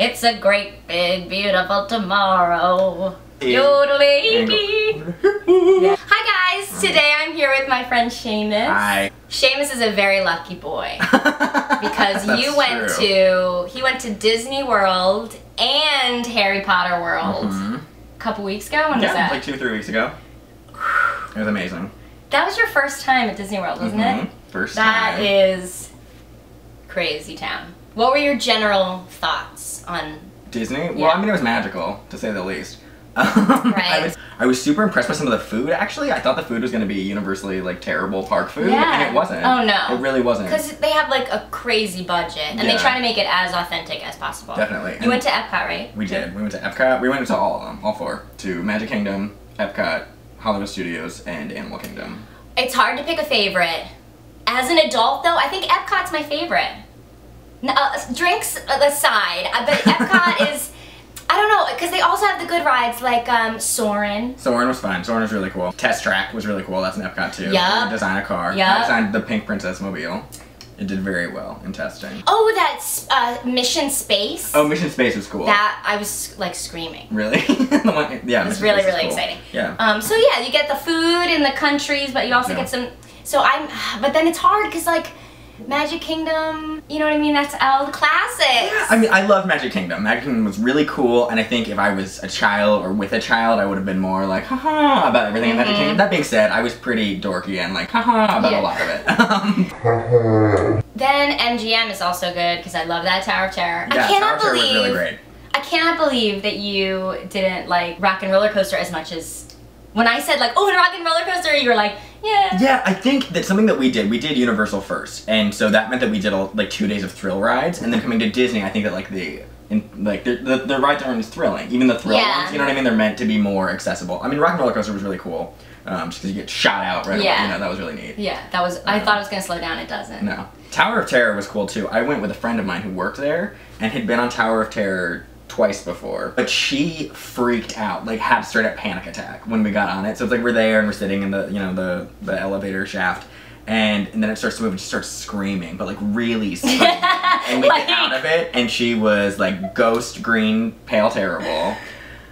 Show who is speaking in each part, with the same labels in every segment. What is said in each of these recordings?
Speaker 1: It's a great, big, beautiful tomorrow. Yodeling. Yeah. Hi guys, today I'm here with my friend Shamus.
Speaker 2: Hi.
Speaker 1: Shamus is a very lucky boy because he went to Disney World and Harry Potter World a couple weeks ago. When was that?
Speaker 2: Like 2 or 3 weeks ago. It was amazing.
Speaker 1: That was your first time at Disney World, wasn't it?
Speaker 2: First time.
Speaker 1: That is crazy town. What were your general thoughts on
Speaker 2: Disney? Well,
Speaker 1: Yeah.
Speaker 2: I mean, it was magical, to say the least.
Speaker 1: Right.
Speaker 2: I was super impressed with some of the food, actually. I thought the food was going to be universally, like, terrible park food,
Speaker 1: Yeah.
Speaker 2: and it wasn't.
Speaker 1: Oh, no.
Speaker 2: It really wasn't.
Speaker 1: Because they have, like, a crazy budget, and they try to make it as authentic as possible.
Speaker 2: Definitely.
Speaker 1: You went to Epcot, right?
Speaker 2: We did. We went to Epcot. We went to all of them, all 4. To Magic Kingdom, Epcot, Hollywood Studios, and Animal Kingdom.
Speaker 1: It's hard to pick a favorite. As an adult, though, I think Epcot's my favorite. Drinks aside, but Epcot is... I don't know, because they also have the good rides like Soarin'.
Speaker 2: Soarin' was fun. Soarin' was really cool. Test Track was really cool. That's an Epcot too.
Speaker 1: Yup.
Speaker 2: Design a car.
Speaker 1: Yup.
Speaker 2: I designed the Pink Princess Mobile. It did very well in testing.
Speaker 1: Oh, that's Mission Space.
Speaker 2: Oh, Mission Space was cool.
Speaker 1: That, I was like screaming.
Speaker 2: Really? Yeah.
Speaker 1: It was really, really exciting.
Speaker 2: Yeah.
Speaker 1: So yeah, you get the food in the countries, but you also get some, but then it's hard because like, Magic Kingdom, you know what I mean? That's all the classics.
Speaker 2: Yeah, I mean, I love Magic Kingdom. Magic Kingdom was really cool, and I think if I was a child or with a child, I would have been more like, haha, about everything in Magic Kingdom. That being said, I was pretty dorky and like, haha, about a lot of it.
Speaker 1: Then MGM is also good because I love that Tower of Terror.
Speaker 2: Yeah, Tower of Terror was really great.
Speaker 1: I cannot believe that you didn't like Rock and Roller Coaster as much as when I said like, oh, and Rock and Roller Coaster, you were like, yeah.
Speaker 2: Yeah, I think that something that we did Universal first, and so that meant that we did like 2 days of thrill rides, and then coming to Disney, I think that like the rides aren't as thrilling. Even the thrill ones, you know what I mean? They're meant to be more accessible. I mean, Rock and Roller Coaster was really cool, just because you get shot out right away. You know, that was really neat.
Speaker 1: Yeah, that was. I thought it was gonna slow down. It doesn't.
Speaker 2: No. Tower of Terror was cool too. I went with a friend of mine who worked there and had been on Tower of Terror twice before, but she freaked out, like had a straight up panic attack when we got on it. So it's like we're there and we're sitting in the, you know, the elevator shaft, and then it starts to move and she starts screaming, but like really screaming. And we get out of it and she was like ghost green, pale terrible,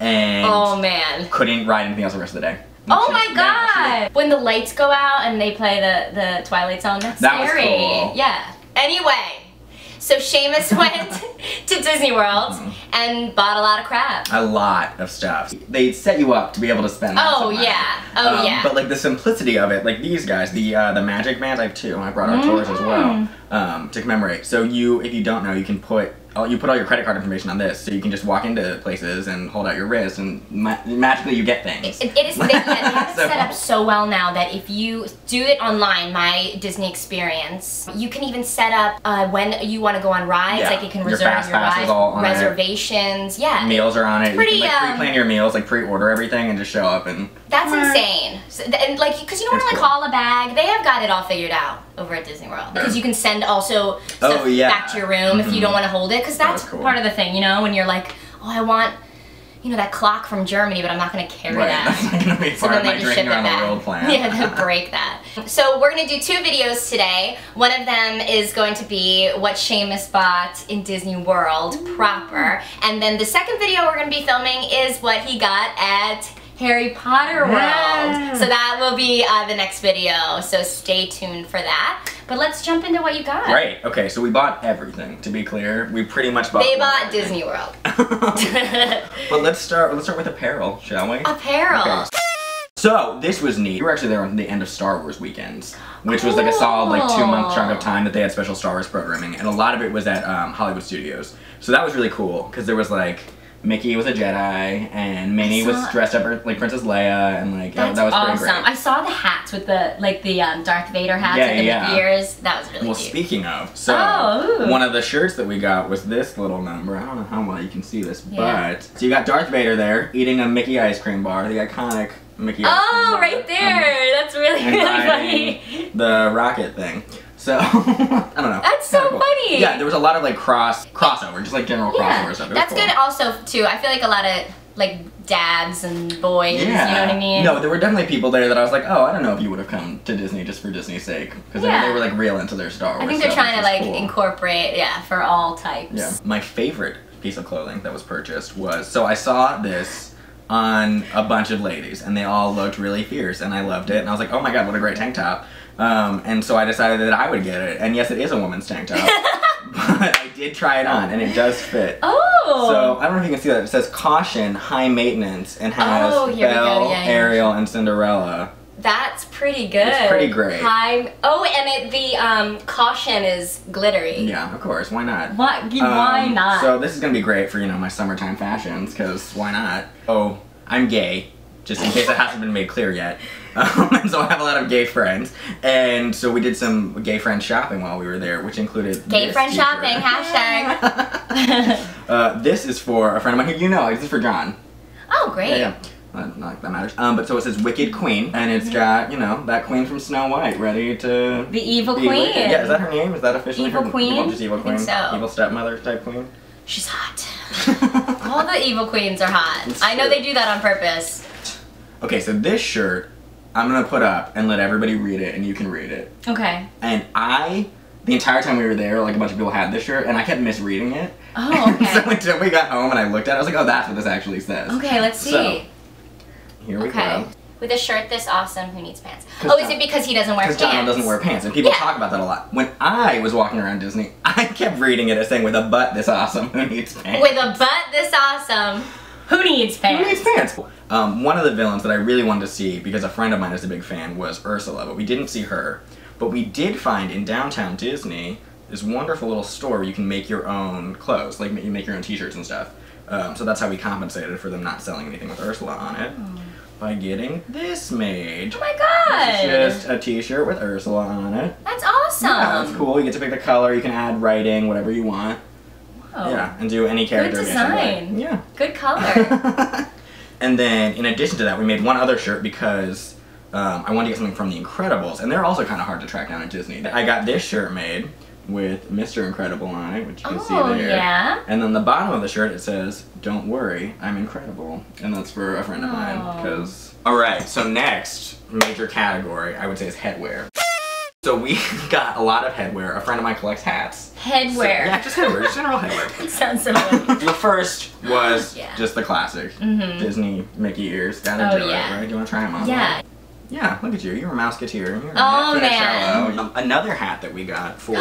Speaker 2: and
Speaker 1: oh man,
Speaker 2: couldn't ride anything else the rest of the day.
Speaker 1: Oh my god! When the lights go out and they play the Twilight song, that's scary.
Speaker 2: Was cool.
Speaker 1: Yeah. Anyway, so Shamus went to Disney World and bought a lot of crap.
Speaker 2: A lot of stuff. They set you up to be able to spend lots of money.
Speaker 1: Yeah. Oh yeah.
Speaker 2: But like the simplicity of it, like these guys, the magic bands, I have 2. I brought our tours as well to commemorate. So if you don't know, you can put all your credit card information on this, so you can just walk into places and hold out your wrist, and magically you get things.
Speaker 1: It is. They have it set up so well now that if you do it online, My Disney Experience, you can even set up when you want to go on rides. Like you can reserve your ride reservations. Yeah.
Speaker 2: Meals are on it.
Speaker 1: Pretty,
Speaker 2: you can like pre-plan your meals, like pre-order everything, and just show up and.
Speaker 1: That's insane. So, and like, because you don't want to like haul a bag. They have got it all figured out over at Disney World. Because you can send also stuff back to your room if you don't want to hold it. Because that's part of the thing, you know, when you're like, oh, I want, you know, that clock from Germany, but I'm not going to carry that.
Speaker 2: That's not going to be part of my drinking around the world plan.
Speaker 1: Yeah, to break that. So we're going to do 2 videos today. One of them is going to be what Shamus bought in Disney World proper. And then the second video we're going to be filming is what he got at Harry Potter World. So that will be the next video, so stay tuned for that. But let's jump into what you got.
Speaker 2: Right, okay, so we bought everything, to be clear. We pretty much bought
Speaker 1: They bought Disney World.
Speaker 2: But let's start with apparel, shall we?
Speaker 1: Apparel. Okay.
Speaker 2: So, this was neat. We were actually there on the end of Star Wars weekends, which was like a solid like 2-month chunk of time that they had special Star Wars programming, and a lot of it was at Hollywood Studios. So that was really cool, because there was like Mickey was a Jedi, and Minnie was dressed up like Princess Leia, and like that was pretty great.
Speaker 1: I saw the hats with the Darth Vader hats with the Mickey ears. That was really cute.
Speaker 2: Well, speaking of, so one of the shirts that we got was this little number. I don't know how well you can see this, but so you got Darth Vader there eating a Mickey ice cream bar, the iconic Mickey ice cream bar.
Speaker 1: Right there. That's really funny.
Speaker 2: The rocket thing. So, I don't know.
Speaker 1: That's so funny.
Speaker 2: Yeah, there was a lot of like crossover, just like general crossover stuff.
Speaker 1: That's cool. Good also, too. I feel like a lot of like dads and boys, you know what I mean?
Speaker 2: No, there were definitely people there that I was like, oh, I don't know if you would have come to Disney just for Disney's sake. Because they were like real into their Star Wars
Speaker 1: I think they're trying to like incorporate, for all types.
Speaker 2: Yeah. My favorite piece of clothing that was purchased was, so I saw this on a bunch of ladies, and they all looked really fierce, and I loved it, and I was like, oh my god, what a great tank top. And so I decided that I would get it, and yes, it is a woman's tank top, but I did try it on, and it does fit.
Speaker 1: Oh!
Speaker 2: So, I don't know if you can see that, it says caution, high maintenance, and has Belle, Ariel, and Cinderella.
Speaker 1: That's pretty good.
Speaker 2: It's pretty great.
Speaker 1: Oh, and the caution is glittery.
Speaker 2: Yeah, of course. Why not?
Speaker 1: Why not?
Speaker 2: So this is gonna be great for, you know, my summertime fashions, because why not? Oh, I'm gay, just in case it hasn't been made clear yet. And so I have a lot of gay friends, and so we did some gay friend shopping while we were there, which included
Speaker 1: gay friend shopping, hashtag.
Speaker 2: This is for a friend of mine who you know. This is for John.
Speaker 1: Oh, great.
Speaker 2: Yeah. Not like that matters. But so it says Wicked Queen, and it's got, you know, that queen from Snow White ready to...
Speaker 1: The evil queen.
Speaker 2: Yeah, is that her name? Is that officially
Speaker 1: evil
Speaker 2: her
Speaker 1: queen?
Speaker 2: Well, just evil queen?
Speaker 1: I think so.
Speaker 2: Evil stepmother type queen?
Speaker 1: She's hot. All the evil queens are hot. I know they do that on purpose.
Speaker 2: Okay, so this shirt, I'm gonna put up and let everybody read it, and you can read it.
Speaker 1: Okay.
Speaker 2: And the entire time we were there, like a bunch of people had this shirt, and I kept misreading it.
Speaker 1: Oh, okay.
Speaker 2: So until we got home and I looked at it, I was like, oh, that's what this actually says.
Speaker 1: Okay, let's see.
Speaker 2: So, here we go.
Speaker 1: With a shirt this awesome, who needs pants? Oh, is it because he doesn't wear pants?
Speaker 2: Because John doesn't wear pants, and people talk about that a lot. When I was walking around Disney, I kept reading it as saying, with a butt this awesome, who needs pants?
Speaker 1: With a butt this awesome, who needs pants?
Speaker 2: Who needs pants? One of the villains that I really wanted to see, because a friend of mine is a big fan, was Ursula, but we didn't see her. But we did find in downtown Disney this wonderful little store where you can make your own clothes, like you make your own t-shirts and stuff. So that's how we compensated for them not selling anything with Ursula on it. By getting this made.
Speaker 1: Oh my god!
Speaker 2: It's just a t-shirt with Ursula on it.
Speaker 1: That's awesome!
Speaker 2: Yeah, that's cool. You get to pick the color, you can add writing, whatever you want.
Speaker 1: Wow.
Speaker 2: Yeah, and do any character.
Speaker 1: Good design.
Speaker 2: Yeah.
Speaker 1: Good color.
Speaker 2: And then, in addition to that, we made one other shirt because I wanted to get something from The Incredibles, and they're also kind of hard to track down at Disney. I got this shirt made with Mr. Incredible on it, which you can see there.
Speaker 1: Yeah.
Speaker 2: And then the bottom of the shirt, it says, "Don't worry, I'm incredible." And that's for a friend of mine, because... Alright, so next major category, I would say, is headwear. So we got a lot of headwear. A friend of mine collects hats.
Speaker 1: Headwear?
Speaker 2: So, yeah, just headwear, just general headwear.
Speaker 1: It sounds similar.
Speaker 2: The first was just the classic. Disney Mickey ears. Gotta do it, right? Do you want to try them on?
Speaker 1: Yeah.
Speaker 2: Yeah, look at you. You're a Mouseketeer. You're
Speaker 1: oh, man.
Speaker 2: Another hat that we got for,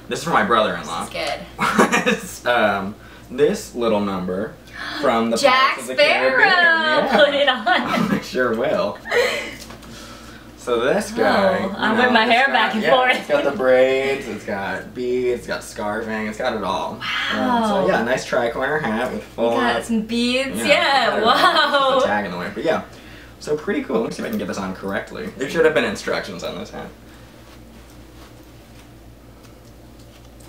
Speaker 2: this is for my brother-in-law.
Speaker 1: This is good.
Speaker 2: was this little number from the
Speaker 1: Jack
Speaker 2: Pirates of the
Speaker 1: Sparrow.
Speaker 2: Caribbean. Yeah.
Speaker 1: Put it on.
Speaker 2: I sure will. So this guy,
Speaker 1: I whip my hair back and forth.
Speaker 2: It's got the braids, it's got beads, it's got scarfing, it's got it all.
Speaker 1: Wow.
Speaker 2: So yeah, nice tri-corner hat with full.
Speaker 1: Got some beads, wow.
Speaker 2: The tag in the way, but yeah. So pretty cool. Let me see if I can get this on correctly. There should have been instructions on this hat.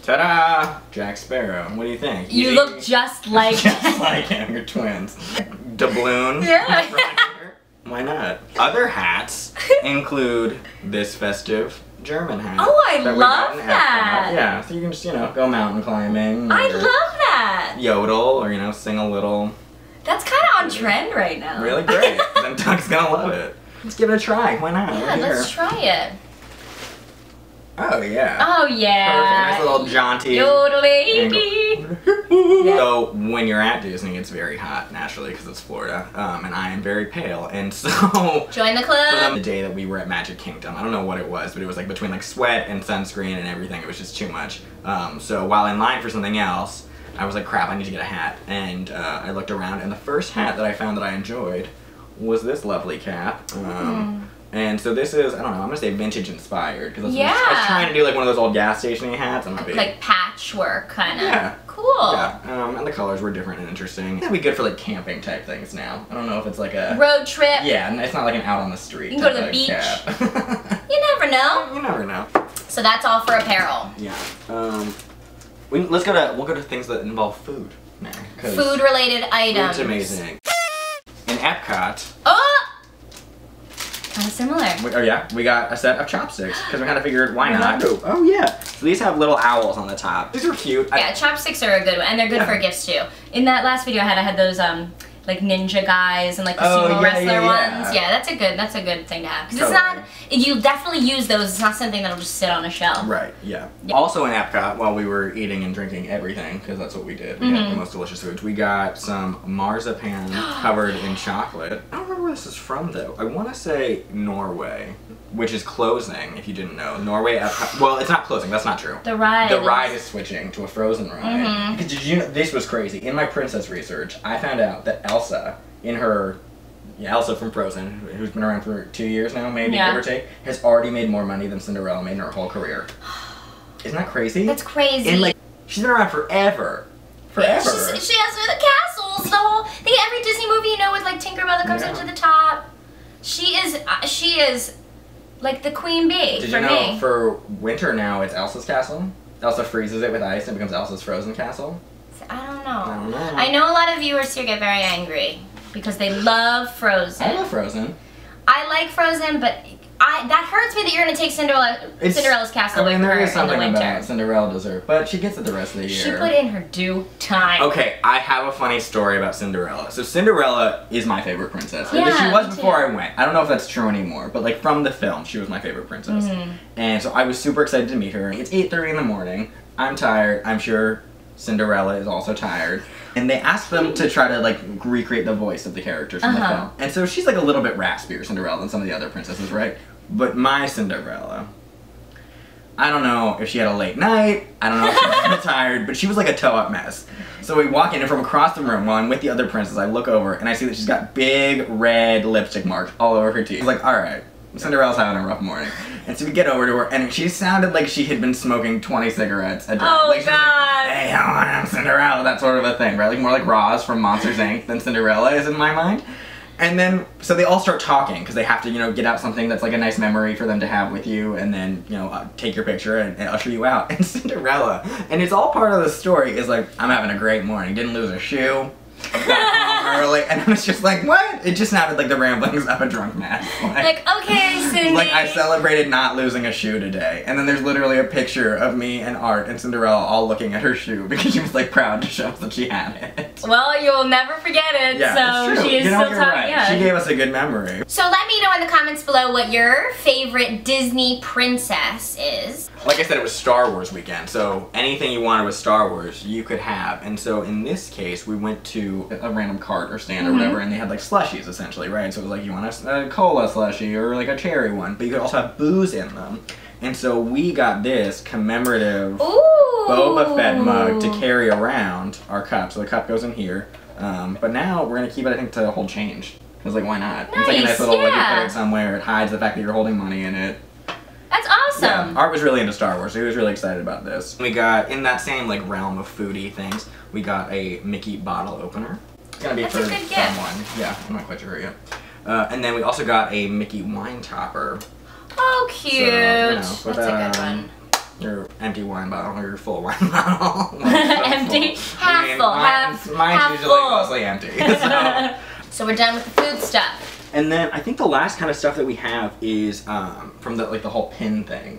Speaker 2: Ta-da! Jack Sparrow. What do you think?
Speaker 1: You look just like
Speaker 2: just like him. You're twins. Doubloon.
Speaker 1: Yeah.
Speaker 2: Why not? Other hats include this festive German hat.
Speaker 1: Oh, I love that.
Speaker 2: Yeah, so you can just, you know, go mountain climbing.
Speaker 1: I love that.
Speaker 2: Yodel, or, you know, sing a little.
Speaker 1: That's kind of on trend right now.
Speaker 2: Really great. Then Doug's gonna love it. Let's give it a try. Why not?
Speaker 1: Yeah, let's try it.
Speaker 2: Oh, yeah.
Speaker 1: Oh, yeah.
Speaker 2: Perfect. Nice little jaunty.
Speaker 1: Yodeling.
Speaker 2: Yeah. So when you're at Disney, it's very hot, naturally, because it's Florida, and I am very pale, and so...
Speaker 1: Join the club!
Speaker 2: The day that we were at Magic Kingdom, I don't know what it was, but it was like between like sweat and sunscreen and everything, it was just too much. So while in line for something else, I was like, crap, I need to get a hat, and I looked around, and the first hat that I found that I enjoyed was this lovely cap. And so this is, I don't know, I'm gonna say vintage inspired, because I was trying to do like one of those old gas station hats. I'm a big... Like
Speaker 1: patchwork, kind of.
Speaker 2: Yeah.
Speaker 1: Cool.
Speaker 2: Yeah, and the colors were different and interesting. It'd be good for like camping type things now. I don't know if it's like a...
Speaker 1: road trip.
Speaker 2: Yeah, it's not like an out on the street.
Speaker 1: You can go to the beach. You never know.
Speaker 2: You never know.
Speaker 1: So that's all for apparel.
Speaker 2: Yeah. We'll go to things that involve food now.
Speaker 1: Food related items.
Speaker 2: Food's amazing. In Epcot...
Speaker 1: Oh! Kind of similar.
Speaker 2: We got a set of chopsticks, because we kind of figured, why not? Oh yeah. So these have little owls on the top. These are cute.
Speaker 1: Yeah, chopsticks are a good one, and they're good for gifts too. In that last video I had those like ninja guys and like the sumo wrestler ones. Yeah, that's a good thing to have. Because it's not, you definitely use those, it's not something that'll just sit on a shelf.
Speaker 2: Right, yeah. Also in Epcot, while we were eating and drinking everything, because that's what we did, we had the most delicious foods, we got some marzipan covered in chocolate. I don't remember where this is from though. I want to say Norway, which is closing, if you didn't know. Norway Epcot, well, it's not closing, that's not true.
Speaker 1: The ride
Speaker 2: is switching to a frozen ride. Because did you know, this was crazy. In my princess research, I found out that Elsa, Elsa from Frozen, who's been around for 2 years now, maybe, give or take, has already made more money than Cinderella made in her whole career. Isn't that crazy?
Speaker 1: That's crazy.
Speaker 2: And like, she's been around forever. Forever.
Speaker 1: She has the castles, the whole thing. Every Disney movie, you know, with like Tinkerbell that comes up to the top. She is like the queen bee.
Speaker 2: Did you know for winter now it's Elsa's castle? Elsa freezes it with ice and it becomes Elsa's frozen castle.
Speaker 1: I don't know. I know a lot of viewers here get very angry because they love Frozen.
Speaker 2: I love Frozen.
Speaker 1: I like Frozen, but that hurts me that you're gonna take Cinderella's castle away from her in the winter. There is something about
Speaker 2: Cinderella dessert, but she gets it the rest of the year.
Speaker 1: She put in her due time.
Speaker 2: Okay, I have a funny story about Cinderella. So Cinderella is my favorite princess. She was before I went. I don't know if that's true anymore, but like from the film, she was my favorite princess. And so I was super excited to meet her. It's 8:30 in the morning. I'm tired. I'm sure Cinderella is also tired. And they asked them to try to like recreate the voice of the characters from the film. And so she's like a little bit raspier, Cinderella, than some of the other princesses, right? But my Cinderella, I don't know if she had a late night, I don't know if she was tired, but she was like a toe-up mess. So we walk in, and from across the room, while I'm with the other princess, I look over, and I see that she's got big red lipstick marks all over her teeth. I was like, alright, Cinderella's having a rough morning. And so we get over to her, and she sounded like she had been smoking 20 cigarettes a day.
Speaker 1: Oh,
Speaker 2: like,
Speaker 1: God!
Speaker 2: Like, hey, I'm Cinderella, that sort of a thing, right? Like more like Roz from Monsters, Inc. than Cinderella is in my mind. And then, so they all start talking, because they have to, you know, get out something that's like a nice memory for them to have with you, and then, you know, take your picture and usher you out. And Cinderella, and it's all part of the story, is like, I'm having a great morning, didn't lose a shoe, got home early, and I was just like, what? It just sounded like the ramblings of a drunk man.
Speaker 1: Like, okay, Cindy.
Speaker 2: Like, I celebrated not losing a shoe today. And then there's literally a picture of me and Art and Cinderella all looking at her shoe because she was like proud to show us that she had it.
Speaker 1: Well, you'll never forget it,
Speaker 2: yeah,
Speaker 1: so she is still talking. Yeah.
Speaker 2: She gave us a good memory.
Speaker 1: So let me know in the comments below what your favorite Disney princess is.
Speaker 2: Like I said, it was Star Wars weekend, so anything you wanted with Star Wars, you could have. And so in this case, we went to a random cart or stand or whatever, and they had like slushies essentially, right? So it was like, you want a cola slushie or like a cherry one, but you could also have booze in them. And so we got this commemorative Boba Fett mug to carry around our cup. So the cup goes in here, but now we're gonna keep it, I think, to hold change. Because like, why not?
Speaker 1: Nice,
Speaker 2: it's like a nice little, like, you put it somewhere, it hides the fact that you're holding money in it.
Speaker 1: That's awesome.
Speaker 2: Yeah, Art was really into Star Wars, so he was really excited about this. We got, in that same like realm of foodie things, we got a Mickey bottle opener. It's gonna be for someone. Yeah, I'm not quite sure yet. And then we also got a Mickey wine topper.
Speaker 1: Oh, cute. So, you know,
Speaker 2: that's
Speaker 1: a good one.
Speaker 2: Your empty wine bottle or your full wine bottle.
Speaker 1: Empty? Half full.
Speaker 2: Mine's usually mostly empty.
Speaker 1: So we're done with the food stuff.
Speaker 2: And then I think the last kind of stuff that we have is from the whole pin thing.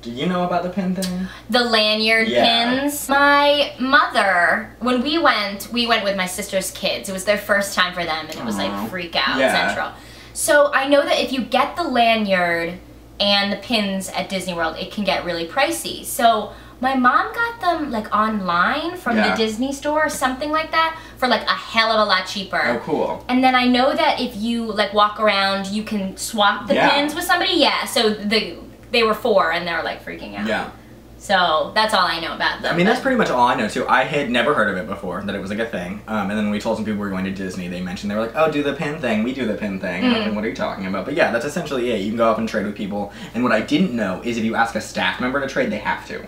Speaker 2: Do you know about the pin thing?
Speaker 1: The lanyard pins. My mother, when we went with my sister's kids. It was their first time for them, and it was like freak out central. So I know that if you get the lanyard and the pins at Disney World, it can get really pricey. So my mom got them like online from the Disney store or something like that for like a hell of a lot cheaper.
Speaker 2: Oh, cool.
Speaker 1: And then I know that if you like walk around, you can swap the pins with somebody. Yeah, so they were 4 and they're like freaking out.
Speaker 2: Yeah.
Speaker 1: So that's all I know about them.
Speaker 2: I mean, that's pretty much all I know too. I had never heard of it before, that it was like a thing. And then when we told some people we were going to Disney, they mentioned, they were like, oh, do the pin thing, we do the pin thing. And I was like, what are you talking about? But yeah, that's essentially it. You can go up and trade with people. And what I didn't know is if you ask a staff member to trade, they have to.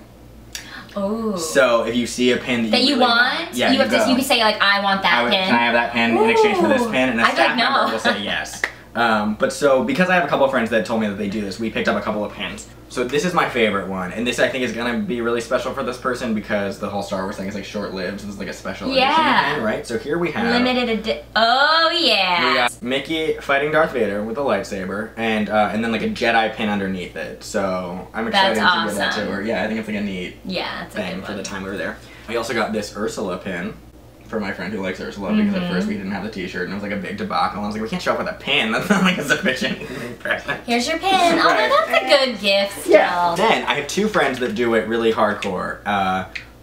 Speaker 1: Oh.
Speaker 2: So if you see a pin that you really want,
Speaker 1: you have to. You can say like, I want that pin.
Speaker 2: Can I have that pin in exchange for this pin? And a staff member will say yes. But so because I have a couple of friends that told me that they do this, we picked up a couple of pins. So this is my favorite one, and this I think is gonna be really special for this person because the whole Star Wars thing is like short-lived. So this is like a special edition pin, right? So here we have
Speaker 1: oh yeah.
Speaker 2: We got Mickey fighting Darth Vader with a lightsaber, and then like a Jedi pin underneath it. So I'm excited to give that to her. Yeah, I think it's like a neat thing for the time we were there. We also got this Ursula pin. for my friend who likes Ursula because at first we didn't have the t-shirt and it was like a big debacle. I was like, we can't show up with a pin. That's not like a sufficient present.
Speaker 1: Here's your pin. Although that's a good gift still.
Speaker 2: Yeah. Then I have two friends that do it really hardcore.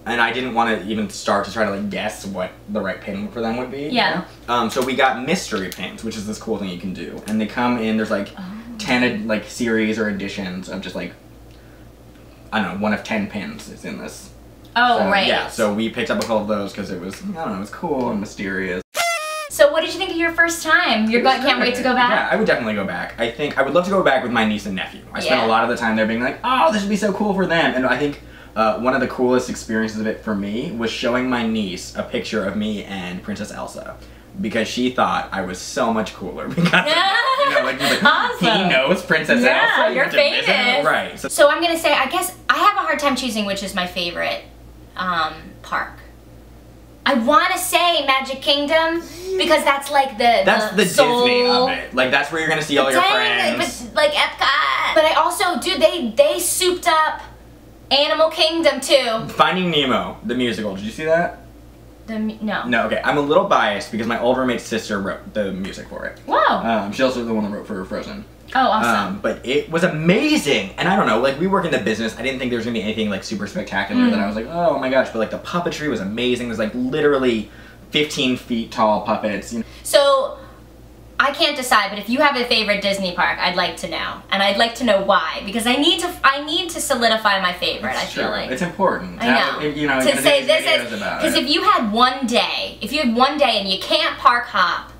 Speaker 2: And I didn't want to even start to try to like guess what the right pin for them would be.
Speaker 1: Yeah.
Speaker 2: You know? So we got mystery pins, which is this cool thing you can do. And they come in, there's like 10 like series or editions of just like, I don't know, 1 of 10 pins is in this.
Speaker 1: Oh,
Speaker 2: so,
Speaker 1: right.
Speaker 2: Yeah, so we picked up a couple of those because it was, I don't know, it was cool and mysterious.
Speaker 1: So what did you think of your first time? Can't wait to go back?
Speaker 2: Yeah, I would definitely go back. I think I would love to go back with my niece and nephew. I spent a lot of the time there being like, oh, this would be so cool for them. And I think one of the coolest experiences of it for me was showing my niece a picture of me and Princess Elsa. Because she thought I was so much cooler because, you know, like,
Speaker 1: awesome.
Speaker 2: He knows Princess Elsa.
Speaker 1: Yeah, you're famous.
Speaker 2: Right.
Speaker 1: So I'm gonna say, I guess I have a hard time choosing which is my favorite park. I want to say Magic Kingdom because that's like
Speaker 2: that's the
Speaker 1: soul.
Speaker 2: Disney of it. Like that's where you're gonna see all your friends.
Speaker 1: But like Epcot. But I also, dude, they souped up Animal Kingdom too.
Speaker 2: Finding Nemo, the musical. Did you see that?
Speaker 1: No.
Speaker 2: No, okay. I'm a little biased because my old roommate's sister wrote the music for it.
Speaker 1: Wow.
Speaker 2: She also the one that wrote for Frozen.
Speaker 1: Oh, awesome.
Speaker 2: But it was amazing. And I don't know, like we work in the business. I didn't think there was gonna be anything like super spectacular that I was like, oh my gosh. But like the puppetry was amazing. There's like literally 15 feet tall puppets. You know?
Speaker 1: So I can't decide, but if you have a favorite Disney park, I'd like to know, and I'd like to know why, because I need to solidify my favorite.
Speaker 2: It's
Speaker 1: I feel like
Speaker 2: it's important.
Speaker 1: I know
Speaker 2: you know,
Speaker 1: to say this is
Speaker 2: because
Speaker 1: if you had one day, and you can't park hop,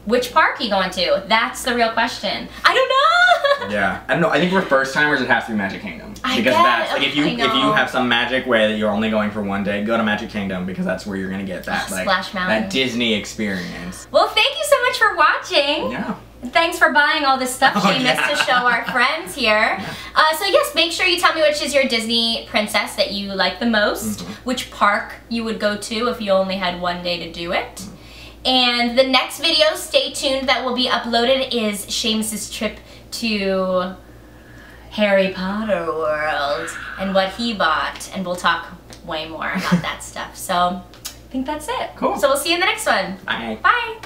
Speaker 1: which park are you going to? That's the real question. I don't know.
Speaker 2: Yeah, I don't know. I think for first timers, it has to be Magic Kingdom because
Speaker 1: get
Speaker 2: that's like
Speaker 1: it.
Speaker 2: if you have some magic way that you're only going for one day, go to Magic Kingdom because that's where you're gonna get that like
Speaker 1: Splash Mountain.
Speaker 2: that Disney experience.
Speaker 1: Well, thank you so much for watching.
Speaker 2: Yeah.
Speaker 1: Thanks for buying all this stuff, Shamus, to show our friends here. So yes, make sure you tell me which is your Disney princess that you like the most, which park you would go to if you only had one day to do it. And the next video, stay tuned, that will be uploaded is Shamus's trip to Harry Potter World and what he bought, and we'll talk way more about that stuff. So I think that's it.
Speaker 2: Cool.
Speaker 1: So we'll see you in the next one.
Speaker 2: Bye.
Speaker 1: Bye.